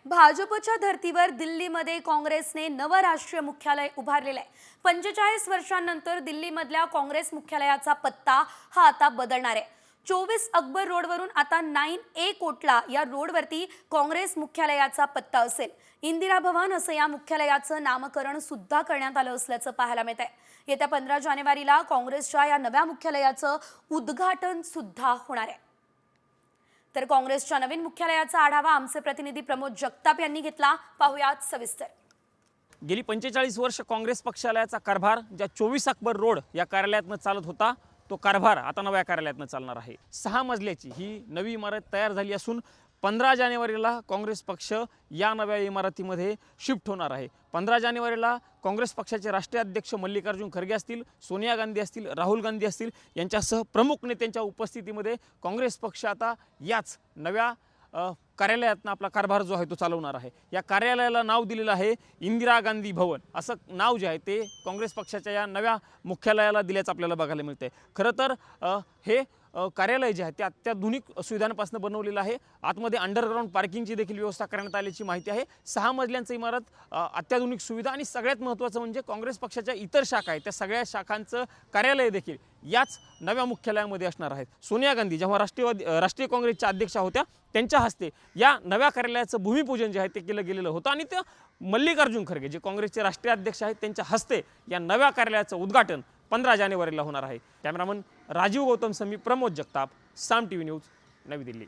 भाजपच्या धर्तीवर दिल्लीमध्ये काँग्रेसने नवं राष्ट्रीय मुख्यालय उभारलेलं आहे। 45 वर्षांनंतर दिल्लीमधल्या काँग्रेस मुख्यालयाचा पत्ता हा आता बदलणार आहे। 24 अकबर रोडवरून आता 9A कोटला या रोडवरती काँग्रेस मुख्यालयाचा पत्ता असेल। इंदिरा भवन असं या मुख्यालयाचं नामकरण सुद्धा करण्यात आलं असल्याचं पाहायला मिळत आहे। येत्या 15 जानेवारीला काँग्रेसच्या या नव्या मुख्यालयाचं उद्घाटन सुद्धा होणार आहे। तर काँग्रेसच्या नवीन मुख्यालयाचा आढावा आमचे प्रतिनिधी प्रमोद जगताप यांनी घेतला। पाहुयात सविस्तर। गेली 45 वर्ष काँग्रेस पक्षालयाचा कारभार ज्या 24 अकबर रोड या कार्यालयातनं चालत होता तो कारभार आता नव्या कार्यालयातनं चालणार आहे। 6 मजल्याची ही नवी इमारत तयार झाली असून 15 जानेवारीला काँग्रेस पक्ष या नव्या इमारतीमध्ये शिफ्ट होणार आहे। 15 जानेवारीला काँग्रेस पक्षाचे राष्ट्रीय अध्यक्ष मल्लिकार्जुन खरगे असतील, सोनिया गांधी असतील, राहुल गांधी असतील यांच्यासह प्रमुख नेत्यांच्या उपस्थितीमध्ये काँग्रेस पक्ष आता याच नव्या कार्यालयातनं आपला कारभार जो आहे तो चालवणार आहे। या कार्यालयाला नाव दिलेलं आहे इंदिरा गांधी भवन। असं नाव जे आहे ते काँग्रेस पक्षाच्या या नव्या मुख्यालयाला दिल्याचं आपल्याला बघायला मिळतंय। खरं तर हे कार्यालय जे आहे ते अत्याधुनिक सुविधांपासून बनवलेलं आहे। आतमध्ये अंडरग्राउंड पार्किंगची देखील व्यवस्था करण्यात आल्याची माहिती आहे। 6 मजल्यांची इमारत, अत्याधुनिक सुविधा आणि सगळ्यात महत्त्वाचं म्हणजे काँग्रेस पक्षाच्या इतर शाखा आहेत त्या सगळ्या शाखांचं कार्यालय देखील याच नव्या मुख्यालयामध्ये असणार आहेत। सोनिया गांधी जेव्हा राष्ट्रीय काँग्रेसच्या अध्यक्षा होत्या त्यांच्या हस्ते या नव्या कार्यालयाचं भूमिपूजन जे आहे ते केलं गेलेलं होतं आणि ते मल्लिकार्जुन खरगे जे काँग्रेसचे राष्ट्रीय अध्यक्ष आहेत त्यांच्या हस्ते या नव्या कार्यालयाचं उद्घाटन 15 जानेवारीला होणार आहे। कॅमेरामन राजीव गौतम समी, प्रमोद जगताप, साम टीव्ही न्यूज, नवी दिल्ली।